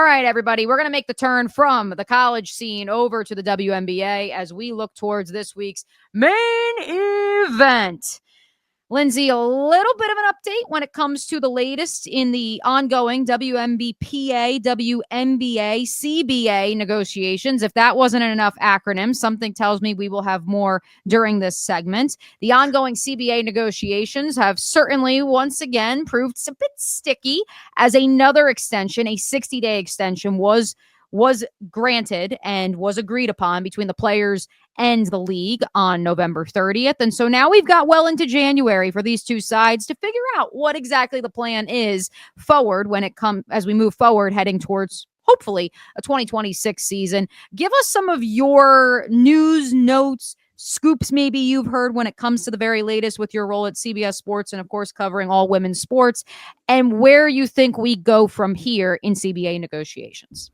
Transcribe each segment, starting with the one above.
All right, everybody, we're going to make the turn from the college scene over to the WNBA as we look towards this week's main event. Lindsay, a little bit of an update when it comes to the latest in the ongoing WNBPA, WNBA, CBA negotiations. If that wasn't enough acronyms, something tells me we will have more during this segment. The ongoing CBA negotiations have certainly once again proved a bit sticky as another extension, a 60-day extension, was granted and was agreed upon between the players and the league on November 30th. And so now we've got well into January for these two sides to figure out what exactly the plan is forward when it comes as we move forward heading towards hopefully a 2026 season. Give us some of your news, notes, scoops maybe you've heard when it comes to the very latest with your role at CBS Sports and of course covering all women's sports, and where you think we go from here in CBA negotiations.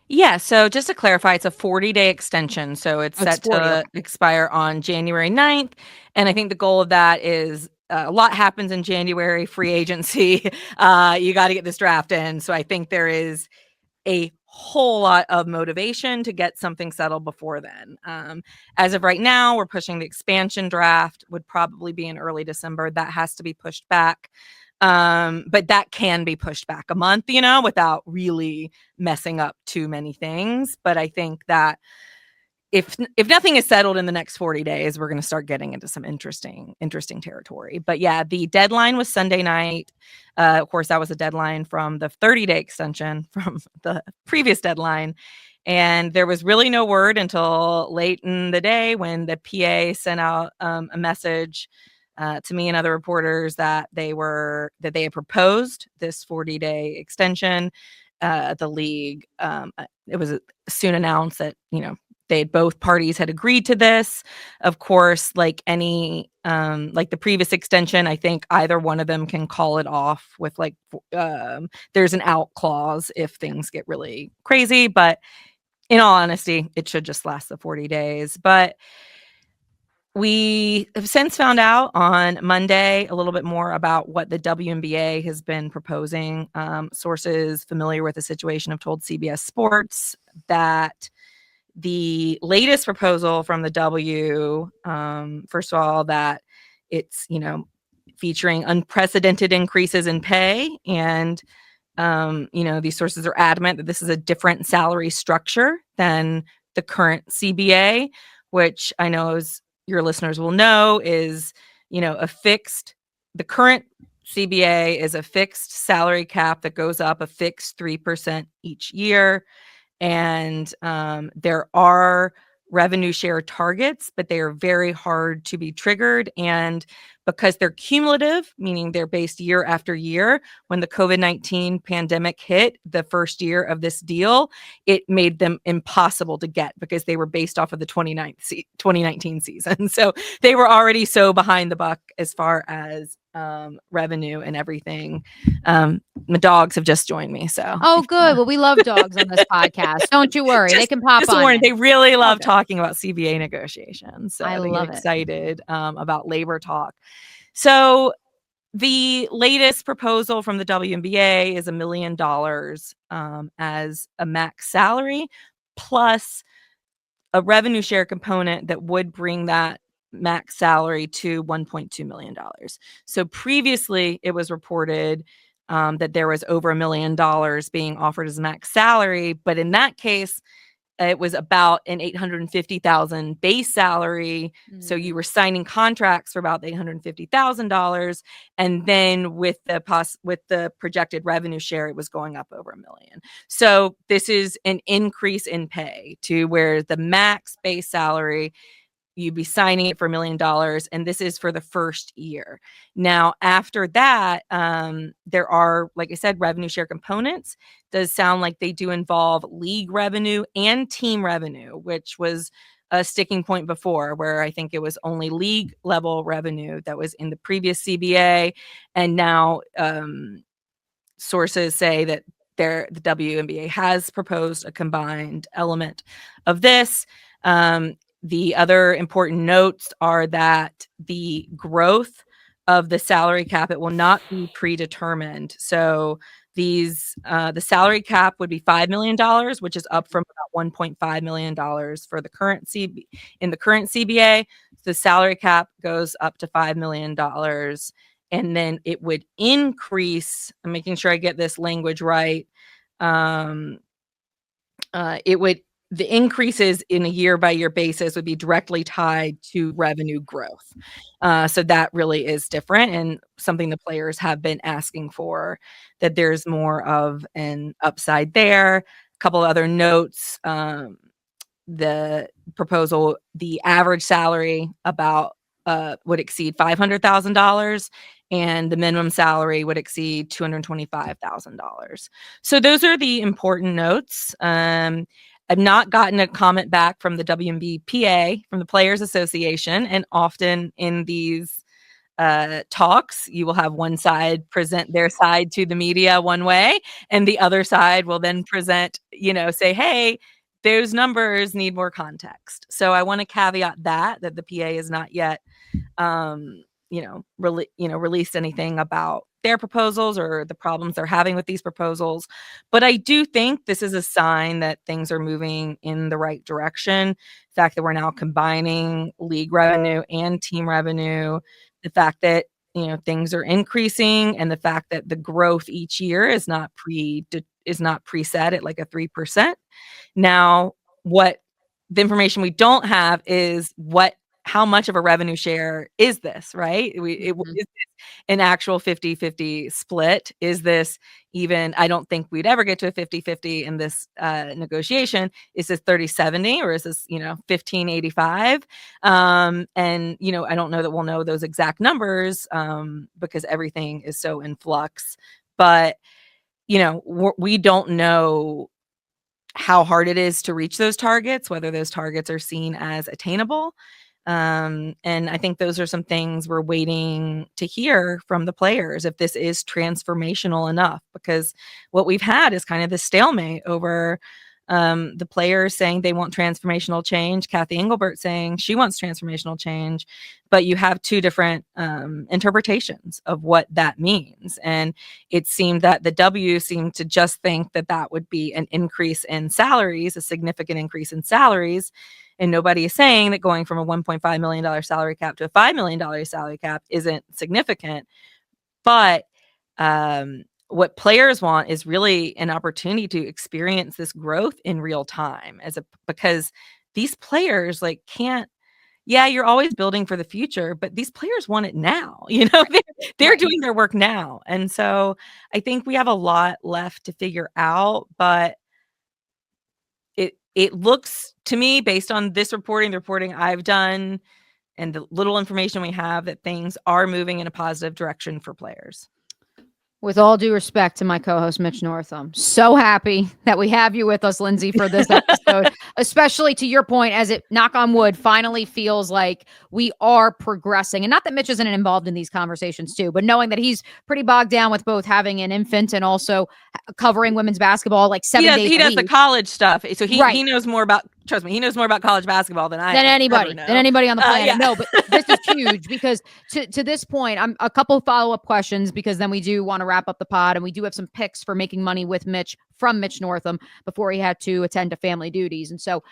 Yeah, so just to clarify, it's a 40-day extension. So it's set to expire on January 9th. And I think the goal of that is a lot happens in January, free agency. You got to get this draft in. So I think there is a whole lot of motivation to get something settled before then. As of right now, we're pushing the expansion draft, would probably be in early December. That has to be pushed back. But that can be pushed back a month, without really messing up too many things. But I think that if nothing is settled in the next 40 days, we're going to start getting into some interesting territory. But yeah, the deadline was Sunday night. Of course, that was a deadline from the 30-day extension from the previous deadline. And there was really no word until late in the day when the PA sent out a message to me and other reporters that they had proposed this 40-day extension. The league, it was soon announced that, both parties had agreed to this. Of course, like any, like the previous extension, I think either one of them can call it off with there's an out clause if things get really crazy. But in all honesty, it should just last the 40 days. But we have since found out on Monday a little bit more about what the WNBA has been proposing. Sources familiar with the situation have told CBS Sports that the latest proposal from the W, first of all, that it's, featuring unprecedented increases in pay. And, these sources are adamant that this is a different salary structure than the current CBA, which I know is your listeners will know is, the current CBA is a fixed salary cap that goes up a fixed 3% each year. And there are revenue share targets, but they are very hard to be triggered. And because they're cumulative, meaning they're based year after year, when the COVID-19 pandemic hit the first year of this deal, it made them impossible to get because they were based off of the 2019 season. So they were already so behind the buck as far as revenue and everything. My dogs have just joined me. So good. Well, we love dogs on this podcast. Don't you worry. They can pop on. They really love talking about CBA negotiations. So I love excited about labor talk. So the latest proposal from the WNBA is $1 million as a max salary, plus a revenue share component that would bring that max salary to $1.2 million. So previously it was reported that there was over $1 million being offered as max salary, but in that case, it was about an $850,000 base salary. So you were signing contracts for about $850,000, and then with the projected revenue share, it was going up over $1 million. So this is an increase in pay to where the max base salary, you'd be signing it for $1 million, and this is for the first year. Now, after that, there are, like I said, revenue share components. Does sound like they do involve league revenue and team revenue, which was a sticking point before, where I think it was only league level revenue that was in the previous CBA, and now sources say that the WNBA has proposed a combined element of this. The other important notes are that the growth of the salary cap, it will not be predetermined. So The salary cap would be $5 million, which is up from about $1.5 million for the current in the current CBA. The salary cap goes up to $5 million. And then it would increase, I'm making sure I get this language right. The increases in a year-by-year basis would be directly tied to revenue growth. So that really is different and something the players have been asking for, that there's more of an upside there. A couple of other notes, the proposal, the average salary would exceed $500,000 and the minimum salary would exceed $225,000. So those are the important notes. I've not gotten a comment back from the WNBA, from the Players Association, and often in these talks, you will have one side present their side to the media one way, and the other side will then present, say, hey, those numbers need more context. So I want to caveat that the PA is not yet released anything about their proposals or the problems they're having with these proposals. But I do think this is a sign that things are moving in the right direction. The fact that we're now combining league revenue and team revenue, the fact that things are increasing, and the fact that the growth each year is not preset at like a 3%. Now, what the information we don't have is how much of a revenue share is this, right? Is this an actual 50-50 split? Is this even, I don't think we'd ever get to a 50-50 in this negotiation. Is this 30-70 or is this, 15-85? And, I don't know that we'll know those exact numbers because everything is so in flux. But, we don't know how hard it is to reach those targets, whether those targets are seen as attainable. And I think those are some things we're waiting to hear from the players, if this is transformational enough, because what we've had is kind of this stalemate over the players saying they want transformational change, Kathy Engelbert saying she wants transformational change, but you have two different interpretations of what that means. And it seemed that the W seemed to just think that would be an increase in salaries, a significant increase in salaries. And nobody is saying that going from a $1.5 million salary cap to a $5 million salary cap isn't significant. But what players want is really an opportunity to experience this growth in real time, because these players can't. Yeah, you're always building for the future, but these players want it now. They're doing their work now, and so I think we have a lot left to figure out. But it looks to me, based on this reporting, the reporting I've done, and the little information we have, that things are moving in a positive direction for players. With all due respect to my co-host, Mitch Northam, so happy that we have you with us, Lindsay, for this episode, especially to your point, as it, knock on wood, finally feels like we are progressing. And not that Mitch isn't involved in these conversations too, but knowing that he's pretty bogged down with both having an infant and also covering women's basketball 7 days he does the college stuff. So he knows more about, trust me, he knows more about college basketball than anybody on the planet. Yeah. No, but this is huge because to this point, I'm a couple follow-up questions, because then we do want to wrap up the pod, and we do have some picks for making money with Mitch from Mitch Northam before he had to attend to family duties. And so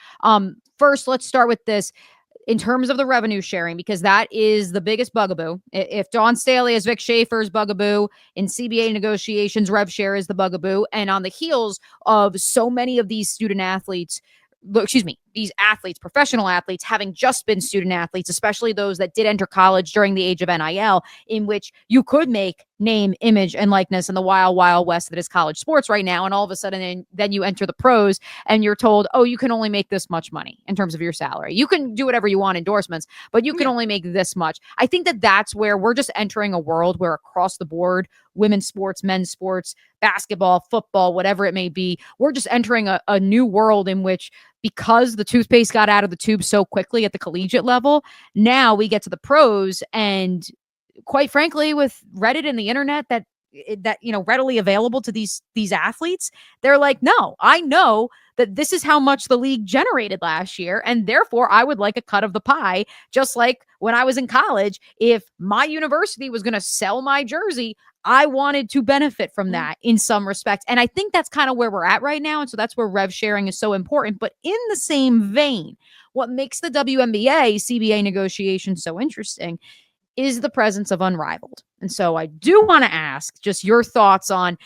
first, let's start with this in terms of the revenue sharing, because that is the biggest bugaboo. If Dawn Staley is Vic Schaefer's bugaboo, in CBA negotiations, rev share is the bugaboo. And on the heels of so many of these these athletes, professional athletes, having just been student athletes, especially those that did enter college during the age of NIL, in which you could make name, image, and likeness in the wild, wild west that is college sports right now. And all of a sudden, then you enter the pros and you're told, oh, you can only make this much money in terms of your salary. You can do whatever you want, endorsements, but you can only make this much. I think that's where we're just entering a world where across the board, women's sports, men's sports, basketball, football, whatever it may be, we're just entering a new world in which, because the toothpaste got out of the tube so quickly at the collegiate level, now we get to the pros, and quite frankly, with Reddit and the internet that readily available to these athletes, they're like, no, I know that this is how much the league generated last year, and therefore I would like a cut of the pie. Just like when I was in college, if my university was going to sell my jersey, I wanted to benefit from Yeah. that in some respects. And I think that's kind of where we're at right now. And so that's where rev sharing is so important. But in the same vein, what makes the WNBA CBA negotiation so interesting is the presence of Unrivaled. And so I do want to ask just your thoughts on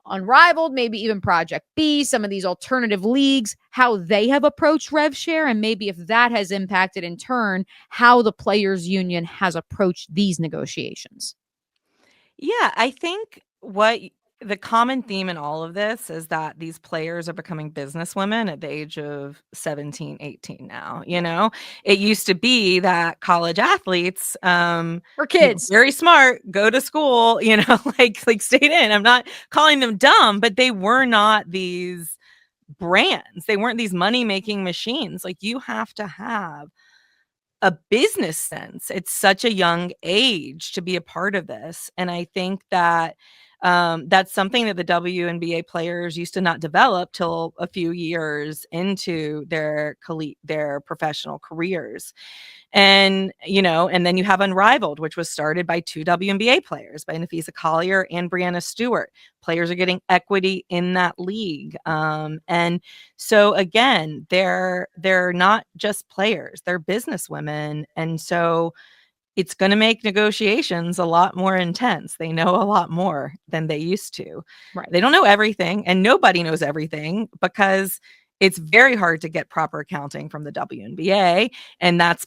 Unrivaled, maybe even Project B, some of these alternative leagues, how they have approached rev share, and maybe if that has impacted in turn how the players union has approached these negotiations. Yeah, I think the common theme in all of this is that these players are becoming businesswomen at the age of 17, 18 now, you know? It used to be that college athletes, For kids. very smart, go to school, like stayed in. I'm not calling them dumb, but they were not these brands. They weren't these money-making machines. Like, you have to have a business sense. It's such a young age to be a part of this. And I think that that's something that the WNBA players used to not develop till a few years into their professional careers. And then you have Unrivaled, which was started by two WNBA players, by Nafisa Collier and Brianna Stewart. Players are getting equity in that league. And so again, they're not just players, they're business women. And so it's going to make negotiations a lot more intense. They know a lot more than they used to. Right. They don't know everything, and nobody knows everything because it's very hard to get proper accounting from the WNBA. And that's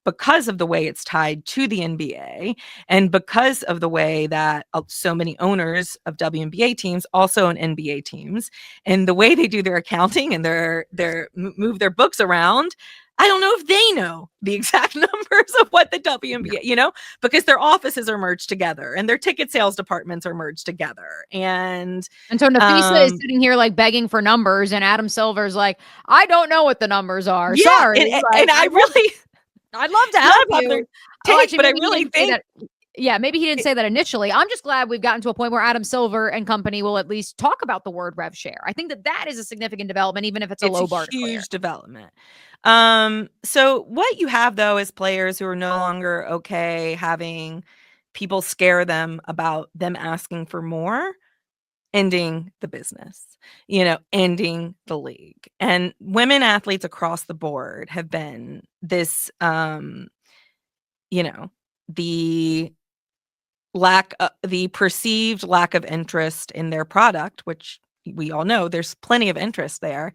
because of the way it's tied to the NBA and because of the way that so many owners of WNBA teams also own NBA teams, and the way they do their accounting and their move their books around. I don't know if they know the exact numbers of what the WNBA, because their offices are merged together and their ticket sales departments are merged together. And so Nafisa is sitting here like begging for numbers, and Adam Silver's like, I don't know what the numbers are. Yeah, Sorry. and I really, I'd love to not help a popular you. Oh, take, actually, but I maybe he really didn't say think that. Yeah, maybe he didn't say that initially. I'm just glad we've gotten to a point where Adam Silver and company will at least talk about the word rev share. I think that is a significant development, even if it's a it's a low bar to clear. huge development. So what you have though is players who are no longer okay having people scare them about them asking for more, ending the business, ending the league. And women athletes across the board have been this, you know, the the perceived lack of interest in their product, which we all know there's plenty of interest there.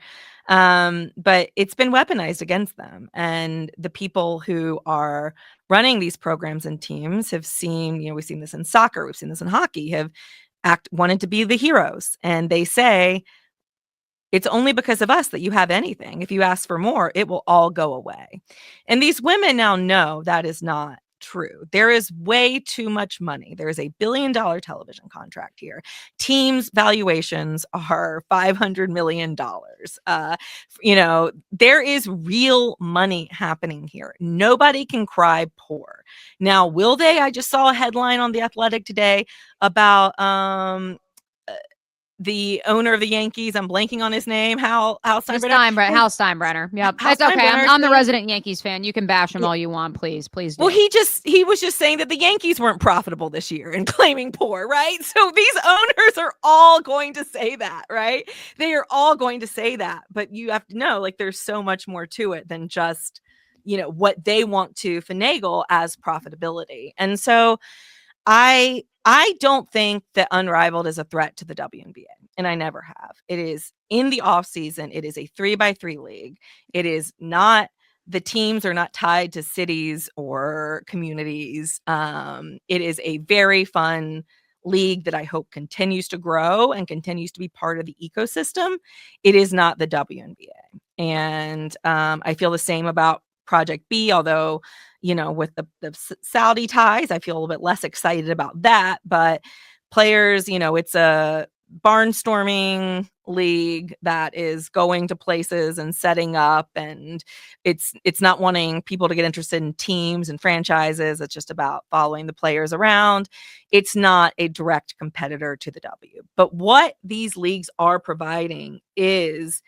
But it's been weaponized against them. And the people who are running these programs and teams have seen, we've seen this in soccer, we've seen this in hockey, have wanted to be the heroes. And they say, it's only because of us that you have anything. If you ask for more, it will all go away. And these women now know that is not true. There is way too much money. There is a $1 billion television contract here. Teams' valuations are $500 million. There is real money happening here. Nobody can cry poor. Now, will they? I just saw a headline on The Athletic today about the owner of the Yankees. I'm blanking on his name. Hal Steinbrenner. Hal Steinbrenner. Yep. Hal It's okay. Steinbrenner I'm the saying, resident Yankees fan. You can bash him all you want, please. Please do. well, he was just saying that the Yankees weren't profitable this year and claiming poor, right? So these owners are all going to say that, right? They are all going to say that. But you have to know, like, there's so much more to it than just, what they want to finagle as profitability. And so I don't think that Unrivaled is a threat to the WNBA, and I never have. It is in the off season. It is a 3x3 league. It is not, the teams are not tied to cities or communities. It is a very fun league that I hope continues to grow and continues to be part of the ecosystem. It is not the WNBA. And I feel the same about Project B, although with the Saudi ties, I feel a little bit less excited about that. But players, it's a barnstorming league that is going to places and setting up, and it's not wanting people to get interested in teams and franchises. It's just about following the players around. It's not a direct competitor to the W. But what these leagues are providing is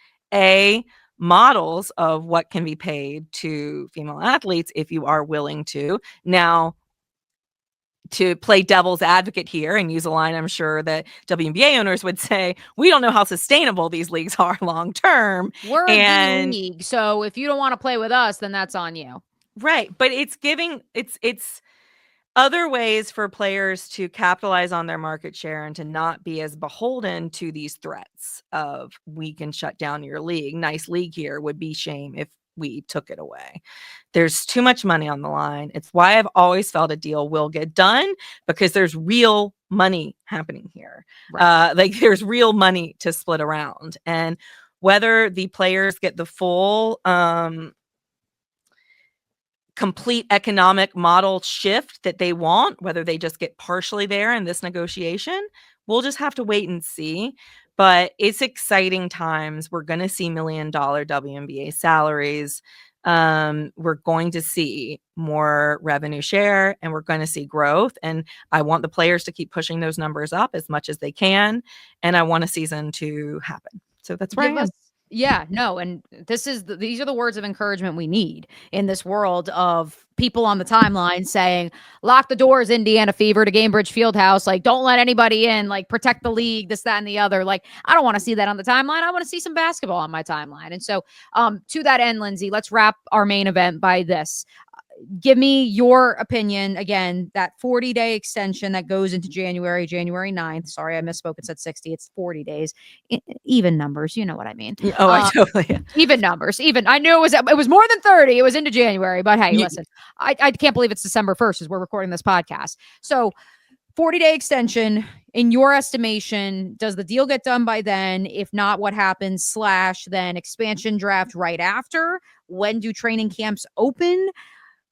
models of what can be paid to female athletes if you are willing to. Now, to play devil's advocate here and use a line I'm sure that WNBA owners would say, we don't know how sustainable these leagues are long term. We're a D And league, so if you don't want to play with us, then that's on you. right, but it's other ways for players to capitalize on their market share and to not be as beholden to these threats of we can shut down your league. Nice league here, would be shame if we took it away. There's too much money on the line. It's why I've always felt a deal will get done, because there's real money happening here. Right. Like there's real money to split around, and whether the players get the full complete economic model shift that they want, whether they just get partially there in this negotiation, we'll just have to wait and see. But it's exciting times. We're going to see $1 million WNBA salaries. We're going to see more revenue share, and we're going to see growth. And I want the players to keep pushing those numbers up as much as they can. And I want a season to happen. So that's where I am. Yeah, no, and these are the words of encouragement we need in this world of people on the timeline saying, "Lock the doors, Indiana Fever, to Gainbridge Fieldhouse. Like, don't let anybody in. Like, protect the league. This, that, and the other." Like, I don't want to see that on the timeline. I want to see some basketball on my timeline. And so, to that end, Lindsay, let's wrap our main event by this. Give me your opinion again. That 40-day extension that goes into January 9th. Sorry, I misspoke. It said 60. It's 40 days. Even numbers. You know what I mean. Oh, I totally. Even numbers. Even I knew it was more than 30. It was into January. But hey, listen, I can't believe it's December 1st as we're recording this podcast. So 40-day extension, in your estimation, does the deal get done by then? If not, what happens? / then expansion draft right after? When do training camps open?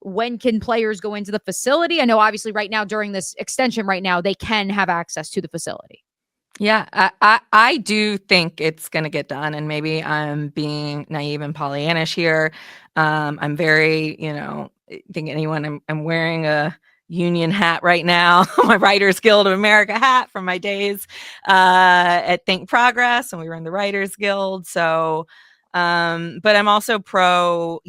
When can players go into the facility? I know obviously right now during this extension right now, they can have access to the facility. Yeah, I do think it's going to get done, and maybe I'm being naive and Pollyannish here. I'm very, I think I'm wearing a union hat right now, my Writers Guild of America hat from my days at Think Progress, and we were in the Writers Guild. So, but I'm also pro,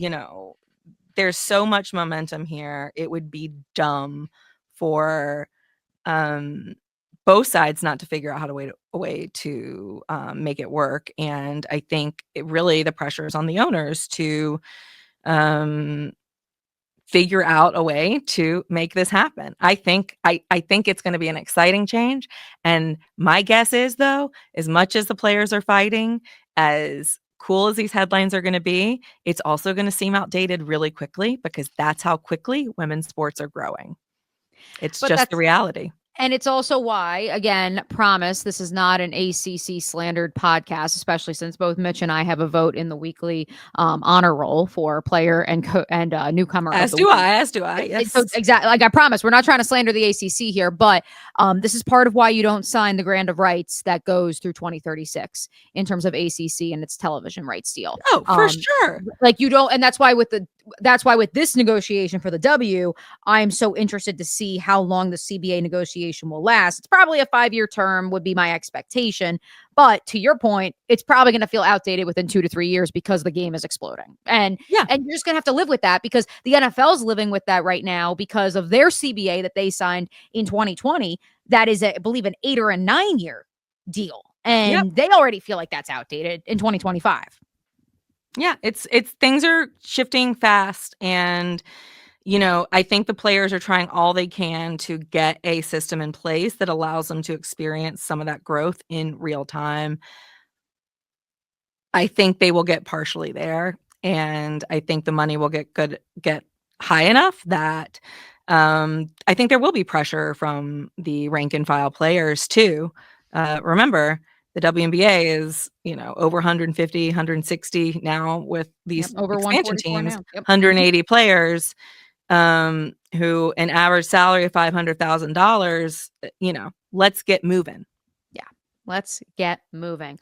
there's so much momentum here. It would be dumb for both sides not to figure out how to a way to make it work. And I think really the pressure is on the owners to figure out a way to make this happen. I think it's going to be an exciting change. And my guess is, though, as much as the players are fighting, as cool as these headlines are going to be, it's also going to seem outdated really quickly, because that's how quickly women's sports are growing. It's just the reality. And it's also why, again, promise, this is not an ACC slandered podcast, especially since both Mitch and I have a vote in the weekly honor roll for player and newcomer. As do I. Yes. So exactly. Like I promise, we're not trying to slander the ACC here, but this is part of why you don't sign the grant of rights that goes through 2036 in terms of ACC and its television rights deal. Oh, for sure. Like you don't, and that's why with this negotiation for the W, I'm so interested to see how long the CBA negotiation will last. It's probably a 5-year term would be my expectation. But to your point, it's probably going to feel outdated within 2 to 3 years because the game is exploding. And you're just going to have to live with that, because the NFL is living with that right now because of their CBA that they signed in 2020. That is, I believe, an 8 or a 9-year deal. And they already feel like that's outdated in 2025. Yeah, it's things are shifting fast, and I think the players are trying all they can to get a system in place that allows them to experience some of that growth in real time. I think they will get partially there, and I think the money will get high enough that I think there will be pressure from the rank and file players too. Remember, the WNBA is, over 150, 160 now with these over expansion teams, 180 players. Who an average salary of $500,000, let's get moving. Yeah, let's get moving.